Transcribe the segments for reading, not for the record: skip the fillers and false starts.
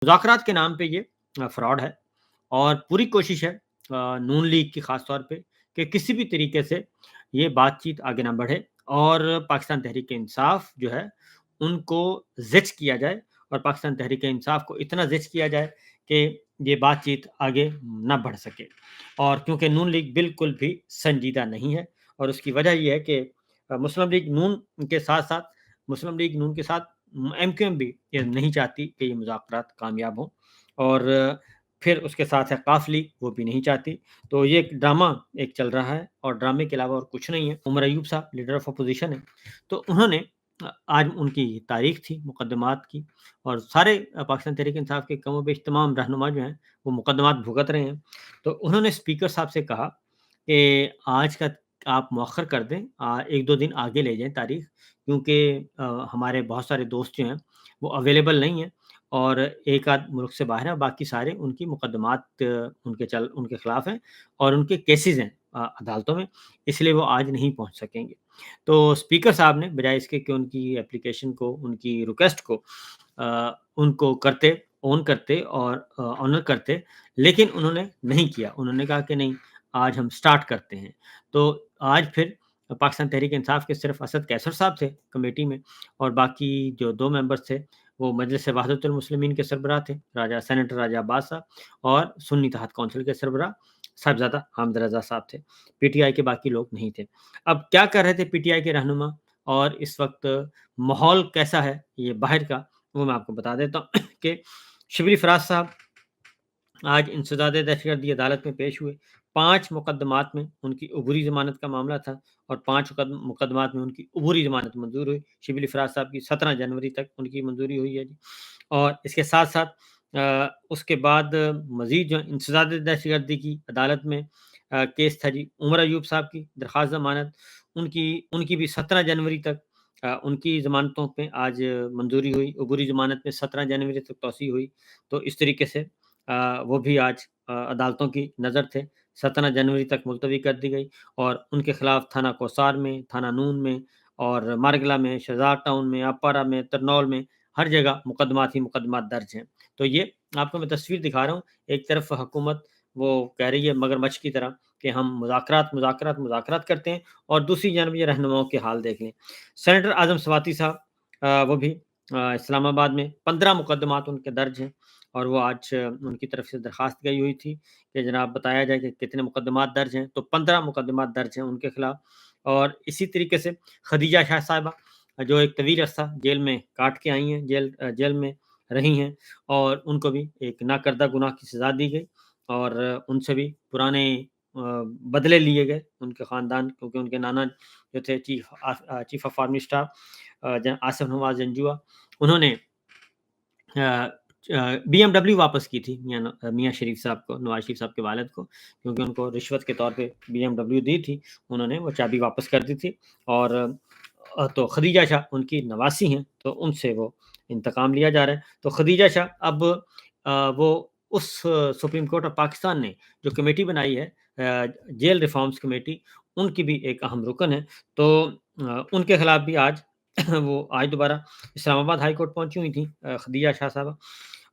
मुज़ाकरात के नाम पे ये फ्रॉड है और पूरी कोशिश है नून लीग की ख़ास तौर पे कि किसी भी तरीके से ये बातचीत आगे ना बढ़े और पाकिस्तान तहरीक-ए-इंसाफ़ जो है, उनको ज़िच किया जाए और पाकिस्तान तहरीक-ए-इंसाफ़ को इतना ज़िच किया जाए कि ये बातचीत आगे ना बढ़ सके। और क्योंकि नून लीग बिल्कुल भी संजीदा नहीं है और उसकी वजह ये है कि मुस्लिम लीग नून के साथ-साथ मुस्लिम लीग नून के साथ एमक्यूएम भी ये नहीं चाहती कि ये मुज़ाकरात कामयाब हों और फिर उसके साथ है काफ लीग, वो भी नहीं चाहती। तो ये एक ड्रामा एक चल रहा है और ड्रामे के अलावा और कुछ नहीं है। उमर अय्यूब साहब लीडर ऑफ अपोज़िशन है, तो उन्होंने आज उनकी तारीख थी मुकदमात की और सारे पाकिस्तान तहरीक-ए-इंसाफ़ के कमोबेश तमाम रहनुमा जो हैं, वो मुकदमात भुगत रहे हैं। तो उन्होंने स्पीकर साहब से कहा कि आज का आप मौख़र कर दें 1-2 दिन आगे ले जाएँ तारीख क्योंकि हमारे बहुत सारे दोस्त जो हैं, वो अवेलेबल नहीं हैं और एक आध मुल्क से बाहर है, बाकी सारे उनकी मुकदमात उनके खिलाफ हैं और उनके केसेज़ हैं अदालतों में, इसलिए वो आज नहीं पहुँच सकेंगे। तो स्पीकर साहब ने बजाय इसके कि उनकी एप्लीकेशन को, उनकी रिक्वेस्ट को उनको ऑन करते और ऑनर करते, लेकिन उन्होंने नहीं किया। उन्होंने कहा कि नहीं, आज हम स्टार्ट करते हैं। तो आज फिर पाकिस्तान तहरीक-ए-इंसाफ़ के सिर्फ़ असद कैसर साहब थे कमेटी में और बाकी जो 2 मेंबर्स थे, वो मजलिस वहदतुल मुस्लिमीन के सरबराह थे, सेनेटर राजा अब्बास साहब और सुन्नी तहत काउंसिल के सरबराह साहिबज़ादा हामिद रज़ा साहब थे। पीटीआई के बाकी लोग नहीं थे। अब क्या कर रहे थे पीटीआई के रहनुमा और इस वक़्त माहौल कैसा है ये बाहर का, वो मैं आपको बता देता हूँ कि शिबली फराज साहब आज इंसदाद दहशतगर्दी अदालत में पेश हुए। 5 मुकदमात में उनकी अबूरी ज़मानत का मामला था और 5 मुकदमात में उनकी अबूरी ज़मानत मंज़ूर हुई। शिबली फराज साहब की 17 जनवरी तक उनकी मंजूरी हुई है जी। और इसके साथ-साथ उसके बाद मज़ीद जो इंसदाद दहशतगर्दी की अदालत में केस था जी, उमर अय्यूब साहब की दरख़्वास्त ज़मानत, उनकी उनकी भी 17 जनवरी तक उनकी ज़मानतों पे आज मंजूरी हुई। अबूरी ज़मानत में 17 जनवरी तक तौसीअ हुई। तो इस तरीके से वो भी आज अदालतों की नज़र थे। 17 जनवरी तक मुलतवी कर दी गई और उनके खिलाफ थाना कोसार में, थाना नून में और मारगला में, शहज़ाद टाउन में, अपारा में, तरनौल में, हर जगह मुकदमात ही मुकदमात दर्ज हैं। तो ये आपको मैं तस्वीर दिखा रहा हूँ। एक तरफ हुकूमत वो कह रही है मगरमच्छ की तरह कि हम मुज़ाकरात करते हैं और दूसरी जानब ये रहनुमाओं के हाल देख लें। सेनेटर आज़म स्वाति साहब वो भी इस्लामाबाद में 15 मुकदमात उनके दर्ज हैं और वो आज उनकी तरफ से दरख्वास्त गई हुई थी कि जनाब बताया जाए कि कितने मुकदमात दर्ज हैं, तो 15 मुकदमात दर्ज हैं उनके खिलाफ। और इसी तरीके से खदीजा शाह साहिबा जो एक तवील अरसा जेल में काट के आई हैं, जेल में रही हैं और उनको भी एक नाकर्दा गुनाह की सज़ा दी गई और उनसे भी पुराने बदले लिए गए, उनके ख़ानदान क्योंकि उनके नाना जो थे chief of army staff Asif Nawaz Janjua, उन्होंने बीएमडब्ल्यू वापस की थी मियाँ शरीफ साहब को, नवाज़ शरीफ साहब के वालिद को, क्योंकि उनको रिश्वत के तौर पे बीएमडब्ल्यू दी थी, उन्होंने वो चाबी वापस कर दी थी और तो खदीजा शाह उनकी नवासी हैं, तो उनसे वो इंतकाम लिया जा रहा है। तो खदीजा शाह अब वो उस सुप्रीम कोर्ट ऑफ पाकिस्तान ने जो कमेटी बनाई है जेल रिफॉर्म्स कमेटी, उनकी भी एक अहम रुकन है। तो उनके खिलाफ भी आज वो आज दोबारा इस्लामाबाद हाई कोर्ट पहुँची हुई थी खदीजा शाह साहबा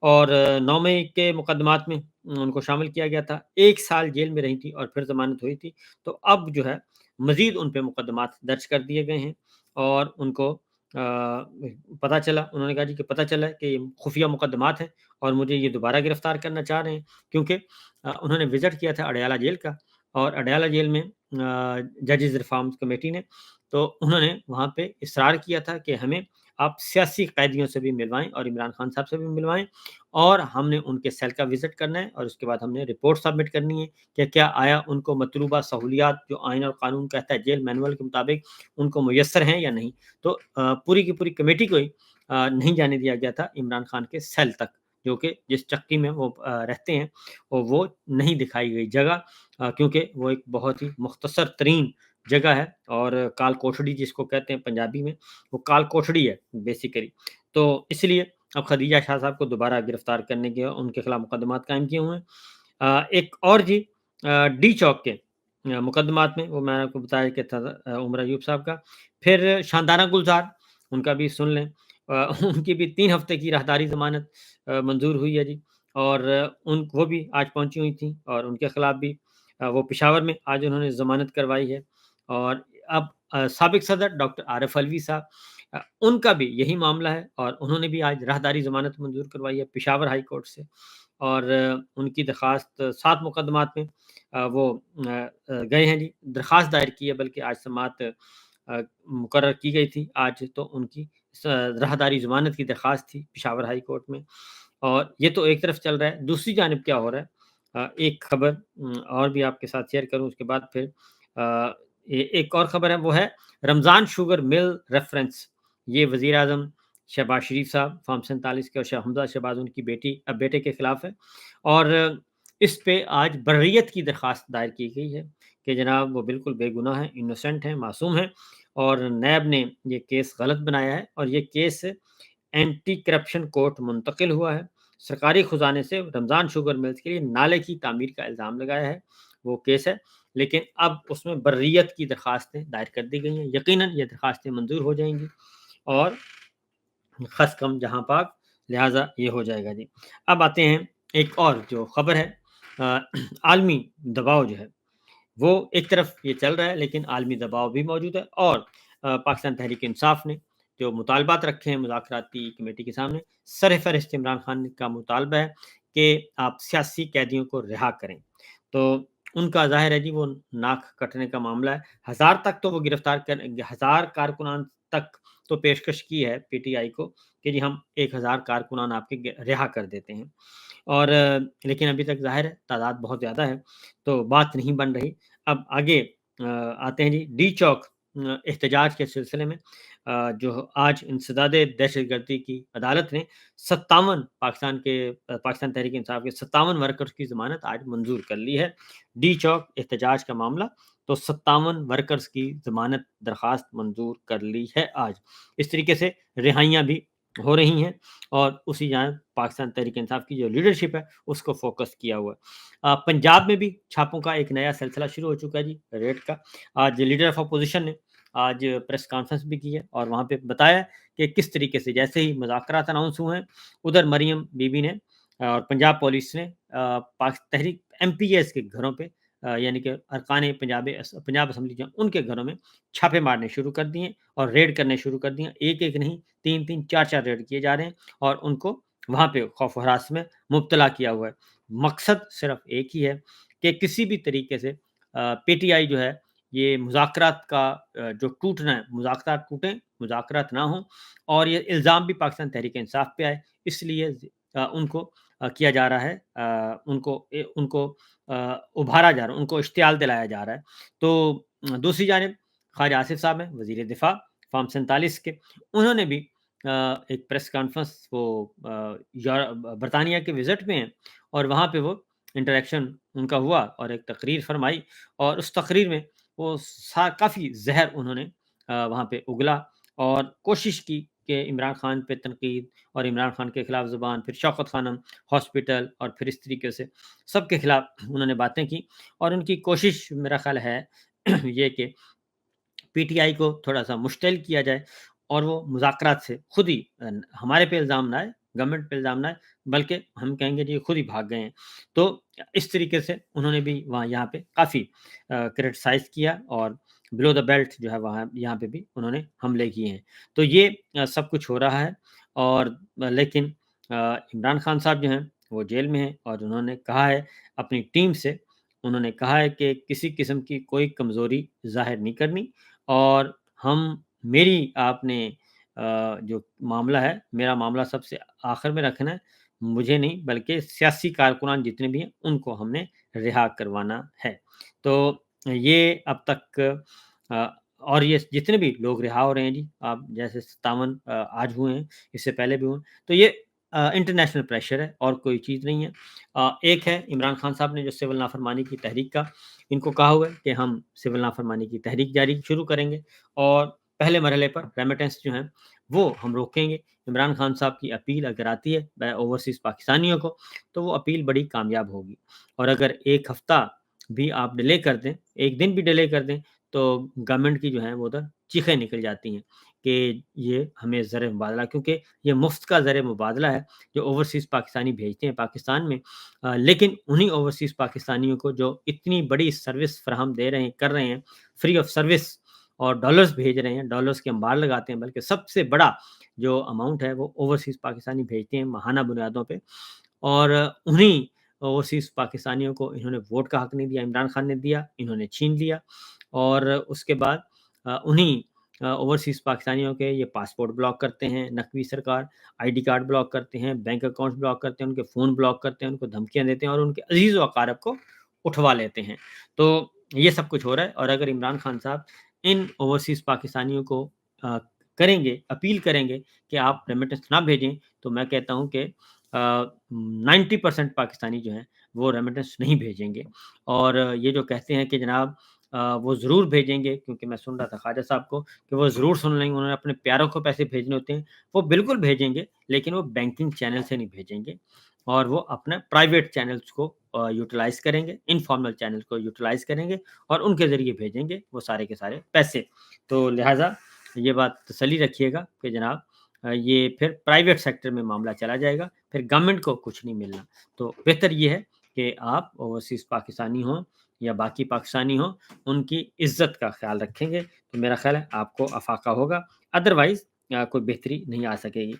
और 9 मई के मुकदमात में उनको शामिल किया गया था। 1 साल जेल में रही थी और फिर ज़मानत हुई थी। तो अब जो है मज़ीद उन पे मुकदमात दर्ज कर दिए गए हैं और उनको पता चला उन्होंने कहा जी कि पता चला है कि ये खुफ़िया मुकदमात हैं और मुझे ये दोबारा गिरफ़्तार करना चाह रहे हैं क्योंकि उन्होंने विज़िट किया था अडयाला जेल का और अडयाला जेल में जजेज़ रिफॉर्म्स कमेटी ने, तो उन्होंने वहाँ पे इसरार किया था कि हमें आप सियासी कैदियों से भी मिलवाएँ और इमरान खान साहब से भी मिलवाएँ और हमने उनके सेल का विज़िट करना है और उसके बाद हमने रिपोर्ट सबमिट करनी है कि क्या आया उनको मतलूबा सहूलियात जो आइन और कानून कहता है जेल मैनुअल के मुताबिक उनको मुयस्सर हैं या नहीं। तो पूरी की पूरी कमेटी को ही नहीं जाने दिया गया था इमरान खान के सेल तक, जो कि जिस चक्की में वो रहते हैं और वो नहीं दिखाई गई जगह क्योंकि वो एक बहुत ही मुख्तसर तरीन जगह है और काल कोठड़ी जिसको कहते हैं पंजाबी में, वो काल कोठड़ी है बेसिकली। तो इसलिए अब खदीजा शाह साहब को दोबारा गिरफ्तार करने के उनके खिलाफ मुकदमात कायम किए हुए हैं। एक और जी डी चौक के मुकदमात में वो मैंने आपको बताया कि था उमर अय्यूब साहब का। फिर शानदाना गुलज़ार, उनका भी सुन लें। उनकी भी 3 हफ्ते की राहदारी ज़मानत मंज़ूर हुई है जी। और उन वो भी आज पहुँची हुई थीं और उनके खिलाफ भी वो पेशावर में आज उन्होंने ज़मानत करवाई है। और अब साबिक सदर डॉक्टर आरिफ अलवी साहब, उनका भी यही मामला है और उन्होंने भी आज राहदारी ज़मानत मंज़ूर करवाई है पेशावर हाई कोर्ट से। और उनकी दरख़्वास्त 7 मुकदमात में वो गए हैं जी, दरख़्वास्त दायर की है, बल्कि आज समाअत मुकर्रर की गई थी। आज तो उनकी राहदारी ज़मानत की दरख़्वास्त थी पेशावर हाई कोर्ट में। और ये तो एक तरफ चल रहा है, दूसरी जानिब क्या हो रहा है, एक खबर और भी आपके साथ शेयर करूँ, उसके बाद फिर एक और खबर है, वो है रमज़ान शुगर मिल रेफरेंस। ये वज़ीर आज़म शहबाज शरीफ साहब फॉर्म 47 के और हमज़ा शहबाज उनकी बेटे के खिलाफ है। और इस पे आज बर्रियत की दरख्वास्त दायर की गई है कि जनाब वो बिल्कुल बेगुनाह हैं, इनोसेंट हैं, मासूम हैं। और नैब ने ये केस गलत बनाया है और ये केस एंटी करप्शन कोर्ट मुंतकिल हुआ है। सरकारी खजाने से रमज़ान शुगर मिल्स के लिए नाले की तामीर का इल्ज़ाम लगाया है, वो केस है। लेकिन अब उसमें बर्रियत की दरख्वास्तें दायर कर दी गई हैं। यकीनन ये दरख्वास्तें मंज़ूर हो जाएँगी और खस कम जहाँ पाक, लिहाज़ा ये हो जाएगा जी। अब आते हैं एक और जो खबर है, अ, आलमी दबाव जो है वो एक तरफ ये चल रहा है, लेकिन आलमी दबाव भी मौजूद है। और पाकिस्तान तहरीक-ए-इंसाफ ने जो मुतालबात रखे हैं मुज़ाकराती कमेटी के सामने, सरफ़हरिस्त इमरान खान का मुतालबा है कि आप सियासी कैदियों को रिहा करें। तो उनका ज़ाहिर है जी वो नाक कटने का मामला है। 1000 तक तो वो गिरफ्तार कर 1000 कारकुनान तक तो पेशकश की है पीटीआई को कि जी हम 1000 कारकुनान आपके रिहा कर देते हैं। और लेकिन अभी तक ज़ाहिर है तादाद बहुत ज़्यादा है, तो बात नहीं बन रही। अब आगे आते हैं जी डी चौक एहतजाज के सिलसिले में, जो आज इंसदादे दहशतगर्दी की अदालत ने 57 पाकिस्तान तहरीक-ए-इंसाफ के 57 वर्कर्स की ज़मानत आज मंज़ूर कर ली है। डी चौक एहतजाज का मामला, तो 57 वर्कर्स की ज़मानत दरख़्वास्त मंज़ूर कर ली है आज। इस तरीके से रिहाइयाँ भी हो रही हैं और उसी जानिब पाकिस्तान तहरीक-ए-इंसाफ की जो लीडरशिप है, उसको फ़ोकस किया हुआ है। पंजाब में भी छापों का एक नया सिलसिला शुरू हो चुका है जी, रेड का। आज लीडर ऑफ अपोज़िशन ने आज प्रेस कॉन्फ्रेंस भी की है और वहाँ पे बताया कि किस तरीके से जैसे ही मुज़ाकरात अनाउंस हुए हैं, उधर मरियम बीबी ने और पंजाब पुलिस ने पाक तहरीक एमपीएस के घरों पे, यानी कि अरकान पंजाब असेंबली जो हैं, उनके घरों में छापे मारने शुरू कर दिए और रेड करने शुरू कर दिए। एक-एक नहीं, 3-3, 4-4 रेड किए जा रहे हैं और उनको वहाँ पे खौफ व हरास में मुब्तला किया हुआ है। मकसद सिर्फ़ एक ही है कि किसी भी तरीके से पीटीआई जो है, ये मुज़ाकरात का जो टूटना है, मुज़ाकरात टूटें, मुज़ाकरात ना हों और ये इल्ज़ाम भी पाकिस्तान तहरीक-ए-इंसाफ पे आए, इसलिए उनको किया जा रहा है, उनको उभारा जा रहा है, उनको इश्तियाल दिलाया जा रहा है। तो दूसरी जानिब ख्वाजा आसिफ साहब हैं, वज़ीर दिफ़ा, फ़ॉर्म 47 के, उन्होंने भी एक प्रेस कॉन्फ्रेंस वो बरतानिया के विज़िट में हैं और वहाँ पे वो इंटरैक्शन उनका हुआ और एक तकरीर फ़रमाई और उस तकरीर में वो काफ़ी ज़हर उन्होंने वहाँ पे उगला और कोशिश की कि इमरान खान पे तनकीद और इमरान खान के खिलाफ ज़ुबान, फिर शौकत खानम हॉस्पिटल और फिर इस तरीके से सबके खिलाफ उन्होंने बातें की। और उनकी कोशिश मेरा ख़्याल है ये कि पीटीआई को थोड़ा-सा मुश्तिल किया जाए और वो मुज़ाकरात से खुद ही हमारे पे इल्ज़ाम ना आए, गवर्नमेंट पे इल्ज़ाम ना आए, बल्कि हम कहेंगे जी ये खुद ही भाग गए हैं। तो इस तरीके से उन्होंने भी वहाँ यहाँ पे काफ़ी क्रिटिसाइज़ किया और बिलो द बेल्ट जो है वहाँ यहाँ पे भी उन्होंने हमले किए हैं। तो ये सब कुछ हो रहा है और लेकिन इमरान खान साहब जो हैं वो जेल में हैं और उन्होंने कहा है अपनी टीम से, उन्होंने कहा है कि किसी किस्म की कोई कमज़ोरी ज़ाहिर नहीं करनी और हम मेरी आपने जो मामला है, मेरा मामला सबसे आखिर में रखना है, मुझे नहीं बल्कि सियासी कारकुनान जितने भी हैं, उनको हमने रिहा करवाना है। तो ये अब तक और ये जितने भी लोग रिहा हो रहे हैं जी, आप जैसे 57 आज हुए हैं, इससे पहले भी हुए, तो ये इंटरनेशनल प्रेशर है और कोई चीज़ नहीं है। एक है इमरान खान साहब ने जो सिविल नाफरमानी की तहरीक का, इनको कहा हुआ है कि हम सिविल नाफरमानी की तहरीक जारी शुरू करेंगे और पहले मरहले पर रेमिटेंस जो हैं, वो हम रोकेंगे। इमरान खान साहब की अपील अगर आती है ओवरसीज़ पाकिस्तानियों को, तो वो अपील बड़ी कामयाब होगी और अगर 1 हफ़्ता भी आप डिले कर दें, 1 दिन भी डिले कर दें, तो गवर्नमेंट की जो है वो उधर चीखें निकल जाती हैं کہ یہ ہمیں زر مبادلہ، کیونکہ یہ مفت کا زر مبادلہ ہے جو اوورسیز پاکستانی بھیجتے ہیں پاکستان میں، لیکن انہیں اوورسیز پاکستانیوں کو جو اتنی بڑی سروس فراہم دے رہے ہیں، کر رہے ہیں، فری آف سروس، اور ڈالرز بھیج رہے ہیں، ڈالرز کے انبار لگاتے ہیں، بلکہ سب سے بڑا جو اماؤنٹ ہے وہ اوورسیز پاکستانی بھیجتے ہیں ماہانہ بنیادوں پہ، اور انہیں اوورسیز پاکستانیوں کو انہوں نے ووٹ کا حق نہیں دیا، عمران خان نے دیا، انہوں نے چھین لیا، اور اس کے بعد انہیں اوورسیز پاکستانیوں کے یہ پاسپورٹ بلاک کرتے ہیں نقوی سرکار، آئی ڈی کارڈ بلاک کرتے ہیں، بینک اکاؤنٹس بلاک کرتے ہیں، ان کے فون بلاک کرتے ہیں، ان کو دھمکیاں دیتے ہیں، اور ان کے عزیز و اقارب کو اٹھوا لیتے ہیں۔ تو یہ سب کچھ ہو رہا ہے، اور اگر عمران خان صاحب ان اوورسیز پاکستانیوں کو کریں گے، اپیل کریں گے کہ آپ ریمیٹنس نہ بھیجیں، تو میں کہتا ہوں کہ 90% پاکستانی جو ہیں وہ ریمیٹنس نہیں بھیجیں گے، اور یہ جو کہتے ہیں کہ جناب وہ ضرور بھیجیں گے، کیونکہ میں سن رہا تھا خواجہ صاحب کو کہ وہ ضرور سن لیں گے، انہوں نے اپنے پیاروں کو پیسے بھیجنے ہوتے ہیں، وہ بالکل بھیجیں گے، لیکن وہ بینکنگ چینل سے نہیں بھیجیں گے، اور وہ اپنے پرائیویٹ چینلز کو یوٹیلائز کریں گے، انفارمل چینل کو یوٹیلائز کریں گے، اور ان کے ذریعے بھیجیں گے وہ سارے کے سارے پیسے۔ تو لہٰذا یہ بات تسلی رکھیے گا کہ جناب یہ پھر پرائیویٹ سیکٹر میں معاملہ چلا جائے گا، پھر گورنمنٹ کو کچھ نہیں ملنا۔ تو بہتر یہ ہے کہ آپ اوورسیز پاکستانی ہوں یا باقی پاکستانی ہوں، ان کی عزت کا خیال رکھیں گے، تو میرا خیال ہے آپ کو افاقہ ہوگا، ادروائز کوئی بہتری نہیں آ سکے گی۔